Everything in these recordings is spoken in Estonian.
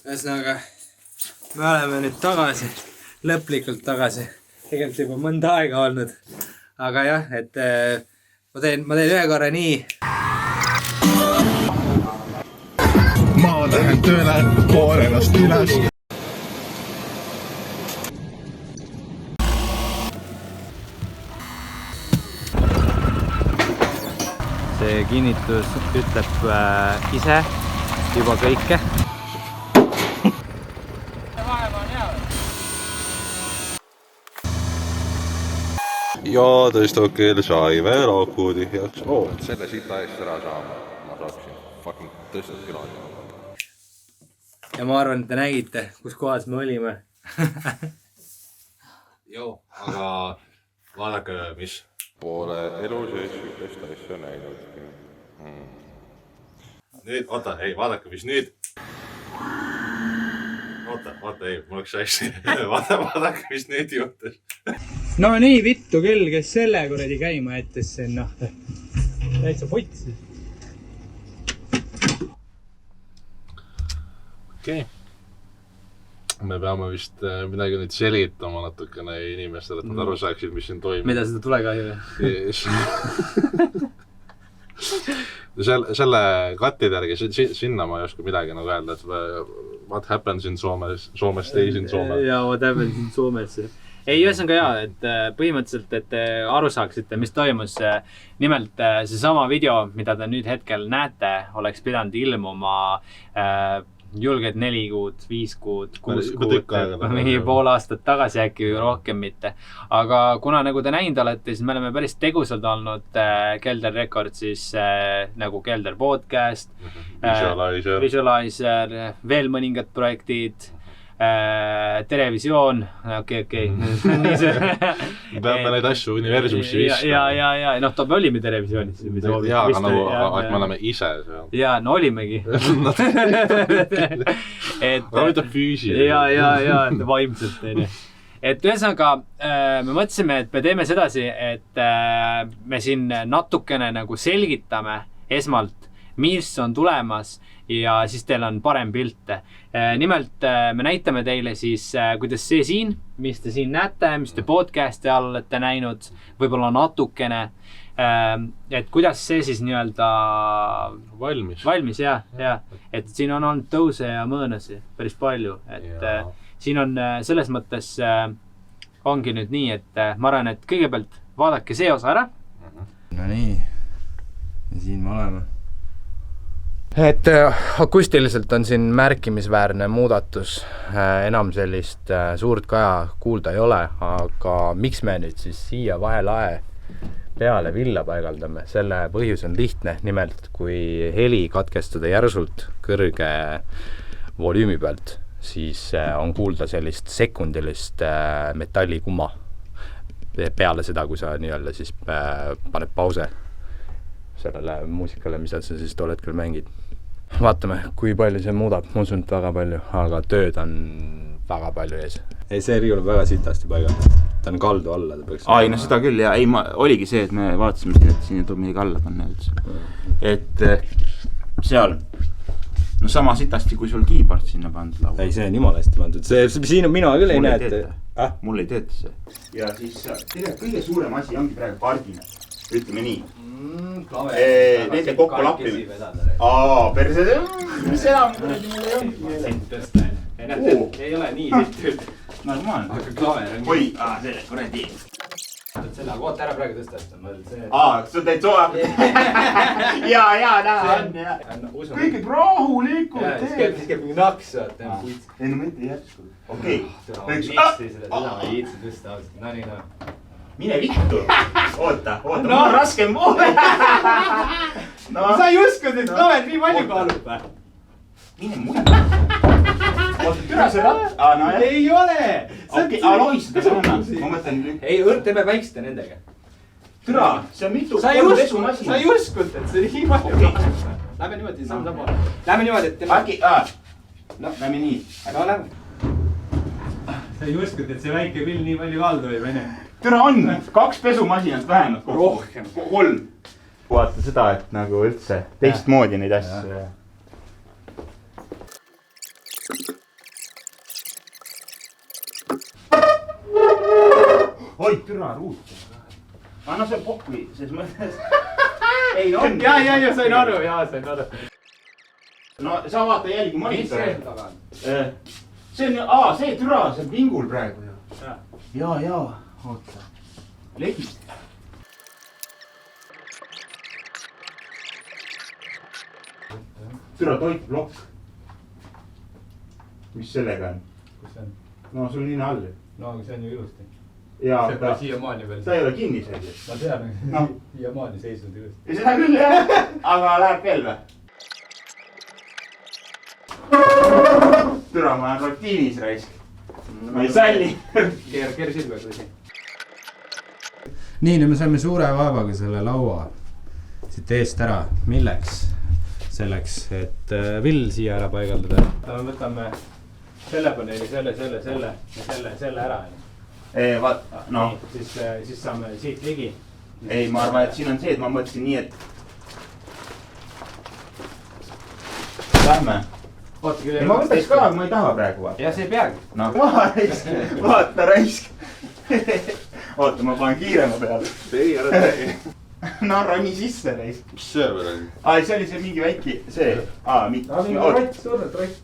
Ühesõnaga, me oleme nüüd tagasi, lõplikult tagasi. Tegelikult juba mõnda aega olnud. Aga jah, et ma teen ühe korra nii. Ma lähen tööle, koor ennast üles. See kinnitus ütleb ise juba kõike. Ja tõesti okei, sai veel akuudi heaks. Selle sita eest ära saama. Ma saaksin fucking tõstet külani. Ja ma arvan, et te nägite, kus kohas me olime. Joo, aga vaadake, mis poole elu sees sükest asja näinud. Nüüd, oota, ei, vaadake, mis nüüd. Oota, ei, mul oleks hästi. Vaadake, mis nüüd juhtus. No nii vittu küll, kes selle kuradi käima jättes sen, noh. Täitsa potsi. Okei. Me peame vist midagi nüüd selgitama natukene inimestele, et nad aru saaksid, mis siin toimub. Mida seda tulekahju? Selle kattide järgi, sinna ma ei oska midagi nagu öelda, et what happens in Soomes stays in Soomes. Jaa, what happens in Soomes. Ei, ühesõnaga jaa, et põhimõtteliselt, et te aru saaksite, mis toimus. Nimelt seesama video, mida te nüüd hetkel näete, oleks pidanud ilmuma julged 4 kuud, 5 kuud, 6 kuud, mingi pool aastat tagasi äkki või rohkem mitte. Aga kuna nagu te näinud olete, siis me oleme päris tegusad olnud Kelder Recordsis nagu Kelder Podcast, Visualizer, veel mõningad projektid, Televisioon, okei. Me peame neid asju universumisse viskama. Ja, noh, me olime Televisioonis. Jaa, aga nagu, et me oleme ise seal. Jaa, no olimegi. Aga mida füüsiliselt. Jaa, vaimselt. Et ühesõnaga, me mõtlesime, et me teeme sedasi, et me siin natukene nagu selgitame esmalt, mis on tulemas ja siis teil on parem pilt. Nimelt me näitame teile siis, kuidas see siin, mis te siin näete, mis te podcasti all olete näinud, võib-olla natukene, et kuidas see siis nii-öelda valmis, jah. Et siin on olnud tõuse ja mõõnasi päris palju, et siin on selles mõttes ongi nüüd nii, et ma arvan, et kõigepealt vaadake see osa ära. No nii, ja siin me oleme. Et akustiliselt on siin märkimisväärne muudatus, enam sellist suurt kaja kuulda ei ole, aga miks me nüüd siis siia vahelae peale villa paigaldame? Selle põhjus on lihtne, nimelt kui heli katkestada järsult kõrge volüümi pealt, siis on kuulda sellist sekundilist metallikuma peale seda, kui sa nii-öelda siis paned pause sellele muusikale, mida sa siis tol hetkel mängid. Vaatame, kui palju see muudab, ma usun, et väga palju, aga tööd on väga palju ees. Ei, see riiul on väga sitasti paigal. Ta on kaldu alla. Ai, no seda küll, ja ei, oligi see, et me vaatasime siin, et siin tuleb midagi alla panna üldse. Et seal, no sama sitasti, kui sul keyboard sinna pandud laua. Ei, see on jumala hästi pandud. Siin on mina küll ei näe, et... Mul ei teeta see. Ja siis tegelikult kõige suurem asi ongi praegu kardina. Ütleme nii. Nende kokku lappime. Perse, mis enam kuradi mul ei ongi. Ei ole nii sitt. Normaalne. Aga klaver on... Oi, selle kuradi. Selle koota ära praegu tõsta. Sul teid soo... Jaa, näha on. Kõigid rahulikult. Siis käib mingi naks. Ei, no mõtle järsku. Okei. Mine vittu. Oota, mul on raskem pool. Sa ei uskunud, et klaver nii palju kaalub või? Mine mulle. Oota, türa see ratt. Ei ole. Okei, lohistada sa anna. Ma mõtlen... Ei, teeme väikste nendega. Türa, see on mitu... Sa ei uskunud, et see nii palju kaalub. Lähme niimoodi, Lähme niimoodi, et... Lähme nii. No lähme. Sa ei uskunud, et see väike pill nii palju kaaldu või vene? Türa on 2 pesumasinat vähemalt. Rohkem. 3. Vaata seda, et nagu üldse teistmoodi neid asju. oi, türa ruut. Anna see pokki, ses mõttes. Ei, on. Ja, sain aru, No sa vaata jälgi monitori. Mis see taga on? See on, see türa, see on pingul praegu. Ja, oota. Legist. Türa toitblokk. Mis sellega on? Kus see on? No sul nina all. No, aga see on ju ilusti. Ja, see pole siiamaani veel. Ta ei ole kinni sellis. Ma tean, No. siiamaani seisnud ilusti. Ja seda küll, jah. Aga läheb veel või? Türa, ma olen rutiinis raisk. Ma ei salli. Keer silme tõsi. Nii, nüüd me saime suure vaevaga selle laua siit eest ära. Milleks? Selleks, et vill siia ära paigaldada. Me võtame selle paneeli, selle ära. Vaat, no. Siis saame siit ligi. Ei, ma arvan, et siin on see, et ma mõtlesin nii, et... Lähme. Ei, ma võtaks ka, aga ma ei taha praegu vaata. Ja see ei peagi. No, vaata raisk. Oota, ma panen kiirema peale. Ei, ära tee. No, roni sisse raisk. Mis see veel oli? See oli see mingi väiki, see.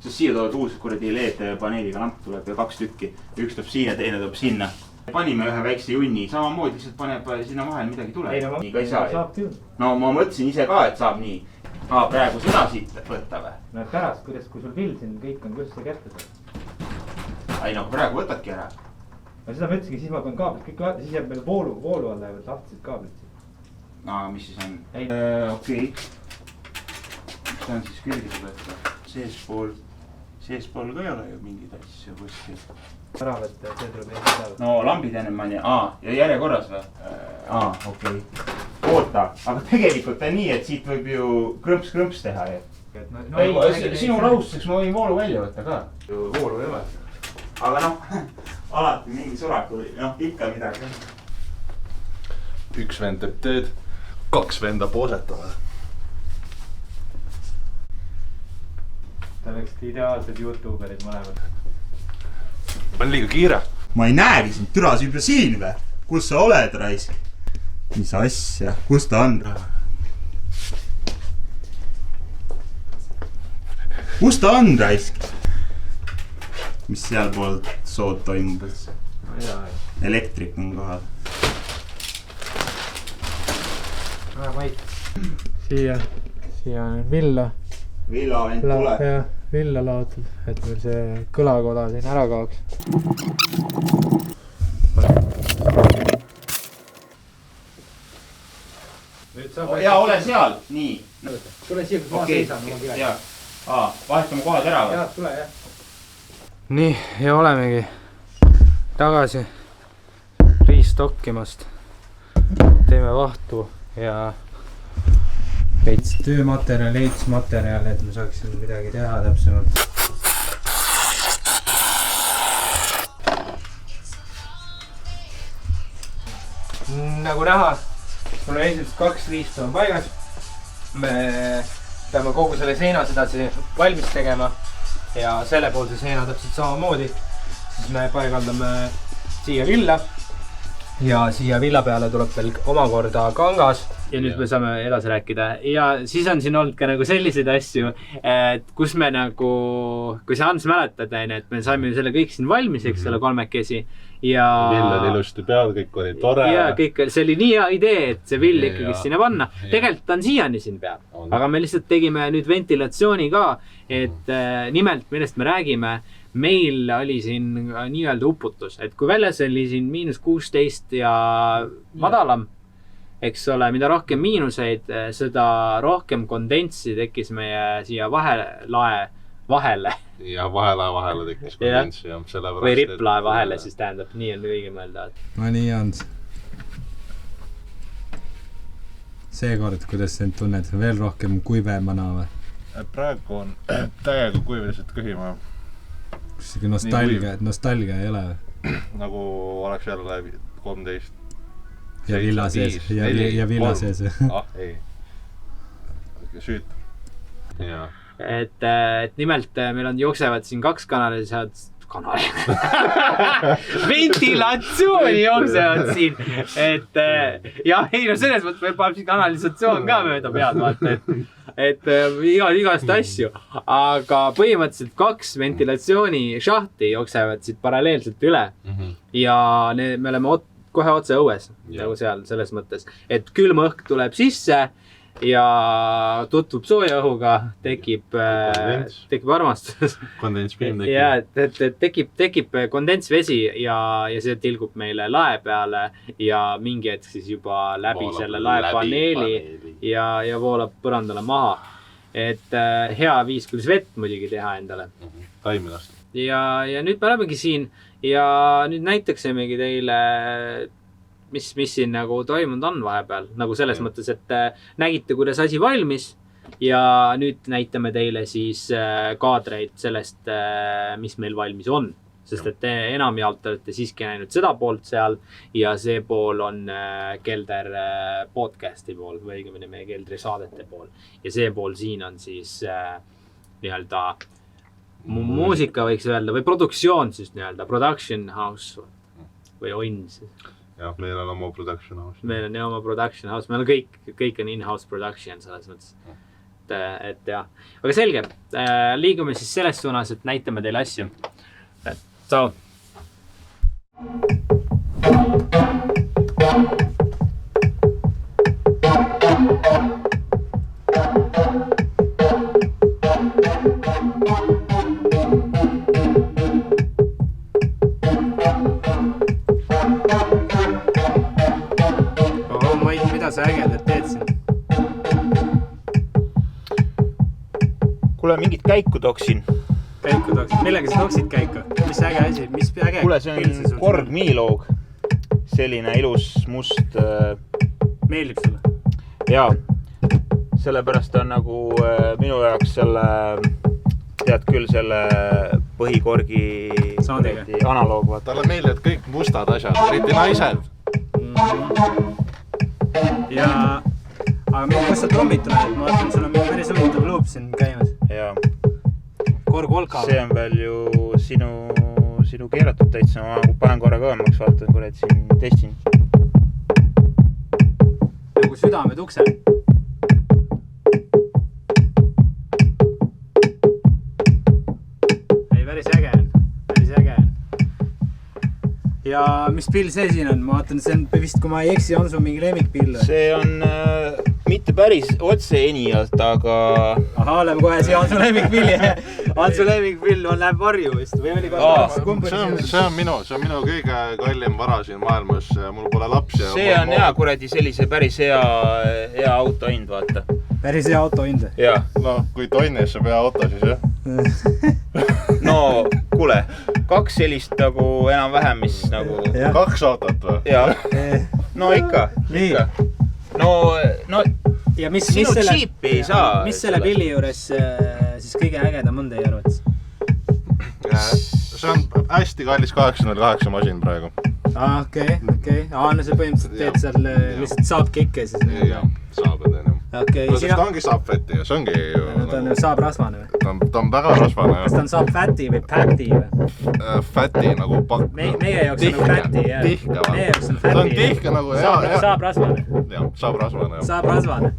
Sest siia tuleb uus kuradi LED-paneeliga lamp tuleb ja 2 tükki. Üks tuleb siin ja teine tuleb sinna. Panime ühe väikse junni, samamoodi lihtsalt paneb sinna vahel midagi tuleb. Nii ka ei saa. No ma mõtlesin ise ka, et saab nii. Praegu seda siit võtta või? No pärast, kuidas, kui sul pild siin kõik on, kuidas see kätte saab? Ei no praegu võtadki ära. No seda mõtlesingi, siis ma pean kaablid kõik lahti, siis jääb meil voolu alla ja lahtised kaablid. Mis siis on? Okei. Mis on siis külgida võtta? Seespool ka ei ole ju mingid asju kuskil. Ära võtta, see tuleb eest ära. No lambid ennem mani. Ja järjekorras või? Okei. Oota, aga tegelikult on nii, et siit võib ju krõmps teha ju. Sinu rahustuseks ma võin voolu välja võtta ka. Voolu ei ole. Aga noh, alati mingi surakul, ikka midagi. Üks vend teeb tööd, 2 venda poosetavad. Ta oleks ideaalsed YouTuberid mõlemad. On liiga kiire. Ma ei näegi sind, türa sa juba siin või? Kus sa oled, raisk? Mis asja? Kus ta on? Kus ta on, raisk? Mis sealpool sood toimub üldse? Elektrik on kohal. Siia on villa. Villa vend tuleb. Jah, villa laotud, et meil see kõlakoda siin ära kaoks. Ja ole seal, nii. Tule siia, kus ma seisan. Vahetame kohad ära või? Jah, tule jah. Nii, ja olemegi tagasi riistokkimast. Teeme vahtu ja veits töömaterjal, ehitusmaterjal, et me saaksime midagi teha täpsemalt. Nagu näha, mul on esimesed 2 riistu on paigas. Me peame kogu selle seina sedasi valmis tegema ja sellepoolse seina täpselt samamoodi. Siis me paigaldame siia villa ja siia villa peale tuleb veel omakorda kangas. Ja nüüd me saame edasi rääkida. Ja siis on siin olnud ka nagu selliseid asju, et kus me nagu, kui sa Hans mäletad, et me saime ju selle kõik siin valmis, eks selle 3-kesi. Ja Villad ilusti peal, kõik oli tore. Ja kõik, see oli nii hea idee, et see vill ikkagi sinna panna. Tegelikult on siiani siin peal. Aga me lihtsalt tegime nüüd ventilatsiooni ka, et nimelt, millest me räägime, meil oli siin nii-öelda uputus, et kui väljas oli siin -16 ja madalam, eks ole, mida rohkem miinuseid, seda rohkem kondentsi tekkis meie siia vahelae vahele. Ja vahelae vahele tekkis kondentsi. Või riplae vahele, siis tähendab, nii on õige mõelda. No nii, Hans. Seekord, kuidas sa end tunned? Veel rohkem kuivemana või? Praegu on täiega kuiv lihtsalt kõhima. Kusagi nostalgia ei ole või? Nagu oleks jälle 13. Ja villa sees. Ja villa sees. Ei. Süüt. Jaa. et nimelt meil on jooksevad siin 2 ventilatsiooni jooksevad siin, et jah, ei no selles mõttes meil paneb siin kanalisatsioon ka mööda pead, vaata, et igast asju, aga põhimõtteliselt 2 ventilatsiooni šahti jooksevad siit paralleelselt üle ja me oleme kohe otse õues nagu seal selles mõttes, et külm õhk tuleb sisse ja tutvub sooja õhuga, tekib armastus. Kondenspiim tekib. Ja, et tekib kondensvesi ja see tilgub meile lae peale ja mingi hetk siis juba läbi selle laepaneeli ja voolab põrandale maha. Et hea viis küll vett muidugi teha endale. Taimidast. Ja nüüd me olemegi siin ja nüüd näitaksemegi teile mis siin nagu toimunud on vahepeal, nagu selles mõttes, et nägite, kuidas asi valmis ja nüüd näitame teile siis kaadreid sellest, mis meil valmis on. Sest et enamjaolt olete siiski näinud seda poolt seal ja see pool on Kelder podcasti pool või õigemini meie Keldri saadete pool. Ja see pool siin on siis nii-öelda muusika võiks öelda või produktsioon siis nii-öelda, production house või on siis. Jah, meil on oma production house. Meil on oma production house, meil on kõik on in-house production selles mõttes. Et jah, aga selge, liigume siis selles suunas, et näitame teile asju. So. Mida sa ägedad teed siin? Kuule, mingit käiku toksin. Käiku toksid? Millega sa toksid käiku? Mis äge asi? Mis äge? Kuule, see on Korg Miiloog. Selline ilus must... Meeldib sulle? Jaa. Sellepärast on nagu minu jaoks selle... Tead küll selle põhikorgi analoog. Talle meeldivad kõik mustad asjad, eriti naised. Ja... Aga kas sa trommid tuled? Ma vaatan, sul on päris huvitav loop siin käimas. Jaa. Korg Olka. See on veel ju sinu keeratud täitsa. Ma panen korra kõvemaks, vaatan, kuule, et siin testin. Nagu südamed uksel. Ei, päris äge on. Ja mis pill see siin on? Ma vaatan, see on vist, kui ma ei eksi, on sul mingi lemmikpill? See on mitte päris otse Enialt, aga... Aha, oleme kohe siia, on su lemmikpilli. On su lemmikpill, läheb varju vist. See on minu kõige kallim vara siin maailmas. Mul pole lapsi. See on hea kuradi sellise päris hea auto hind, vaata. Päris hea auto hind? Jaa. No, kui tonnis saab hea auto, siis jah. No, kuule, 2 sellist nagu enam-vähem, mis nagu... 2 autot või? Jaa. No ikka. No, ja mis sinu džiipi ei saa. Mis selle pilli juures siis kõige ägedam on teie arvates? See on hästi kallis 808 masin praegu. Okei. No see põhimõtteliselt teed seal lihtsalt saab kikke siis. Jah, saab edene. Sest ta ongi saab fäti ja see ongi ju... Ta on saab rasvane või? Ta on väga rasvane. Kas ta on saab fäti või päti või? Fäti nagu pakk. Meie jaoks on fäti, jah. Tihke. Meie jaoks on fäti. Ta on tihke nagu... Saab rasvane. Jah, saab rasvane. Saab rasvane.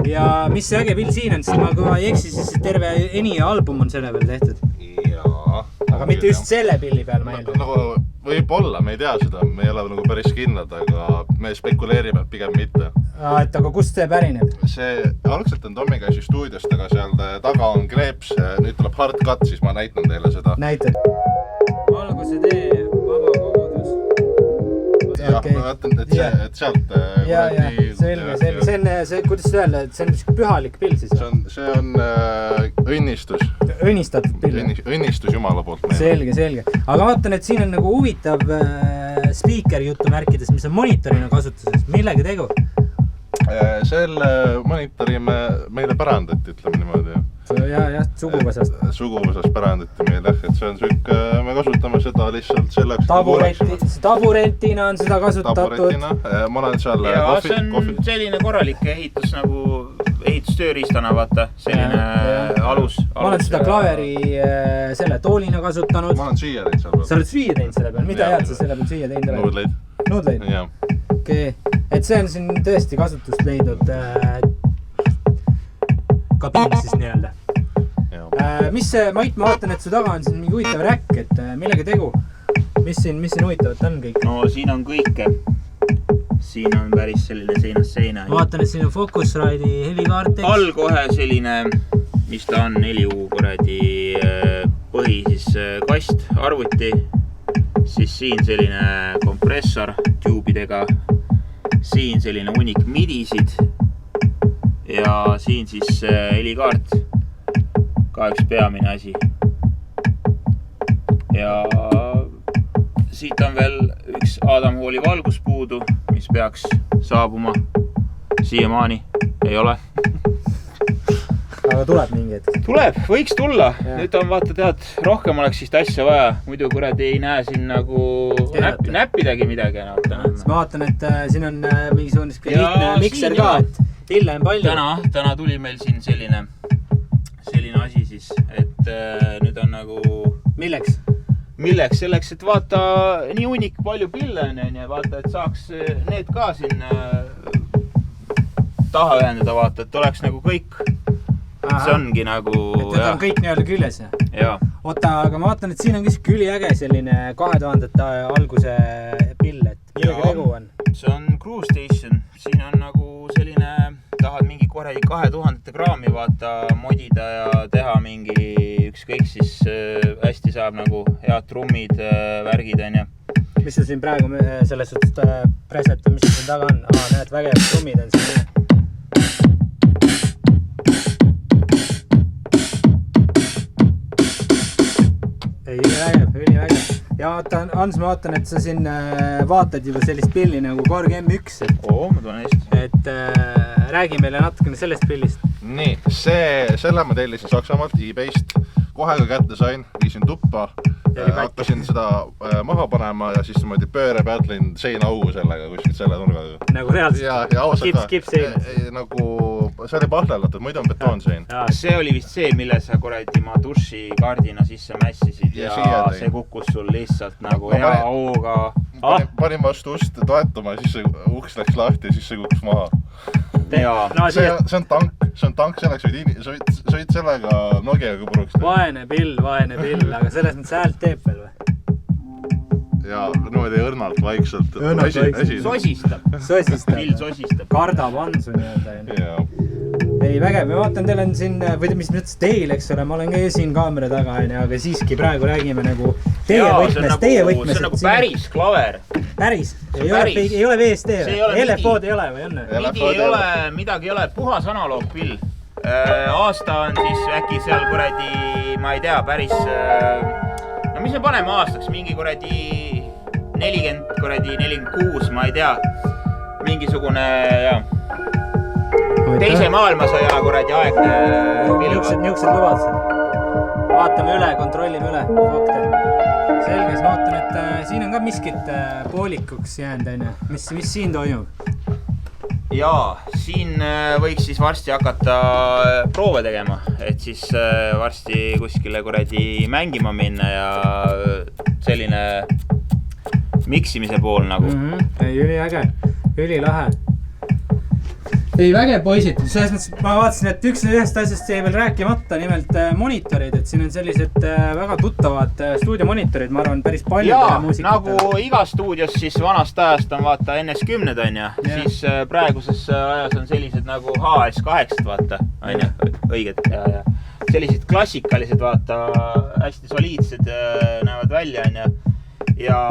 Ja mis see äge pill siin on, sest ma kui ma ei eksi, siis terve Eni album on selle peal tehtud. Jaa. Aga mitte just selle pilli peal ma eeldan. Nagu võib-olla, me ei tea seda, me ei ole nagu päris kindlad, aga me spekuleerime pigem mitte. Aga kust see pärineb? See algselt on Tommi käisi stuudiost, aga seal taga on kleeps, nüüd tuleb hard cut, siis ma näitan teile seda. Näitad. Valguse tee, vaba kogudus. Jah, ma vaatan, et sealt... Selge. See, kuidas seda öelda, see on pühalik pill siis? See on õnnistus. Õnnistatud pill? Õnnistus Jumala poolt meile. Selge. Aga vaatan, et siin on nagu huvitav speaker jutumärkides, mis on monitorina kasutuses. Millega tegu? Selle monitori meile pärandati, ütleme niimoodi. Jah, suguvõsast. Suguvõsast pärandati meile, et see on süük, me kasutame seda lihtsalt selleks... Taburetina on seda kasutatud. Taburetina, ma olen seal... Ja see on selline korralik ehitus nagu ehitustööriistana, vaata, selline alus. Ma olen seda klaveri selle toolina kasutanud. Ma olen süüa teinud seal. Sa oled süüa teinud selle peal? Mida head sa selle peal süüa teinud oled? Nuudleid? Okei. Et see on siin tõesti kasutust leidnud kabiin siis nii-öelda. Mis see, Mait, ma vaatan, et su taga on siin mingi huvitav räkk, et millega tegu? Mis siin huvitavat on kõik? No siin on kõike. Siin on päris selline seinast seina. Ma vaatan, et siin on Focusrite'i helikaart. All kohe selline, mis ta on, 4U kuradi põhi siis kast, arvuti. Siis siin selline kompressor tuubidega. Siin selline unik midisid. Ja siin siis helikaart. Ka üks peamine asi. Ja siit on veel üks Adam Halli valgus puudu, mis peaks saabuma. Siiamaani ei ole. Aga tuleb mingi hetk? Tuleb, võiks tulla. Nüüd on vaata tead, rohkem oleks siis asja vaja. Muidu kuradi ei näe siin nagu näppidagi midagi. Ma vaatan, et siin on mingisugune lihtne mikser ka, et pille on palju. Täna tuli meil siin selline asi siis, et nüüd on nagu... Milleks? Milleks? Selleks, et vaata nii unik palju pille on ja vaata, et saaks need ka siin taha ühendada vaata, et oleks nagu kõik. See ongi nagu... Et need on kõik nii-öelda küljes, jah? Jaa. Oota, aga ma vaatan, et siin on kõik üliäge selline 2000-te alguse pill, et millega tegu on? See on Crew Station. Siin on nagu selline... Tahad mingi korralik 2000 graami vaata modida ja teha mingi ükskõik siis hästi saab nagu head trummid, värgid on ja. Mis sa siin praegu selles suhtes preset, mis siin taga on? Näed, vägev trummid on siin. Ülivägev. Ja Hans, ma vaatan, et sa siin vaatad juba sellist pilli nagu Korg M1. Ma tulen hästi. Et räägi meile natukene sellest pillist. Nii, selle ma tellisin Saksamaalt eBayst. Kohe kui kätte sain, viisin tuppa, hakkasin seda maha panema ja siis niimoodi pööre pealt lõin seinaaugu sellega kuskilt selle nurgaga. Nagu reaalselt? Ja ausalt Skip-sein? Nagu, see oli pahlelatud, muidu on betoonsein. See oli vist see, mille sa kuradi ma duši kaardina sisse mässisid ja see kukkus sul lihtsalt nagu hea hooga. Panin vastu ust toetama ja siis see uks läks lahti ja siis see kukkus maha. See on tank, selleks võid sellega Nokiaga puruks teha. Vaene pill, aga selles mõttes häält teeb veel või? Ja niimoodi õrnalt, vaikselt. Sosistab. Pill sosistab. Kardab ansu nii-öelda. Ei, vägev, ma vaatan, teil on siin, või mis mõttes teil, eks ole, ma olen ka siin kaamera taga, aga siiski praegu räägime nagu teie võtmes. See on nagu päris klaver. Päris? Ei ole VST või? LFO-d ei ole või on? Midagi ei ole, puhas analoogpill. Aasta on siis äkki seal kuradi, ma ei tea, päris... No mis me paneme aastaks? Mingi kuradi 40, kuradi 46, ma ei tea. Mingisugune, jah. Teise maailmasõja kuradi aegne pill. Niuksed lubadused. Vaatame üle, kontrollime üle. Selge, siis vaatan, et siin on ka miskit poolikuks jäänud, mis siin toimub? Jaa, siin võiks siis varsti hakata proove tegema, et siis varsti kuskile kuradi mängima minna ja selline miksimise pool nagu. Üliäge, ülilahe. Ei, vägev poisid. Selles mõttes ma vaatasin, et ühest asjast jäi veel rääkimata, nimelt monitorid, et siin on sellised väga tuttavad stuudiomonitorid, ma arvan, päris palju muusikutele. Nagu iga stuudios siis vanast ajast on vaata NS10 on ja siis praeguses ajas on sellised nagu HS8 vaata, on ja, õiged ja sellised klassikalised vaata, hästi soliidsed näevad välja on ja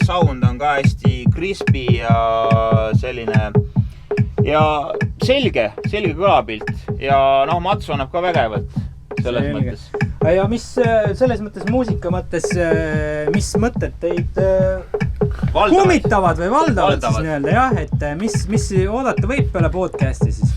sound on ka hästi crispy ja selline ja selge kõlapilt ja Mats annab ka vägevalt selles mõttes. Ja mis selles mõttes muusika mõttes, mis mõtted teid kummitavad või valdavad siis nii-öelda, jah, et mis oodata võib peale podcasti siis?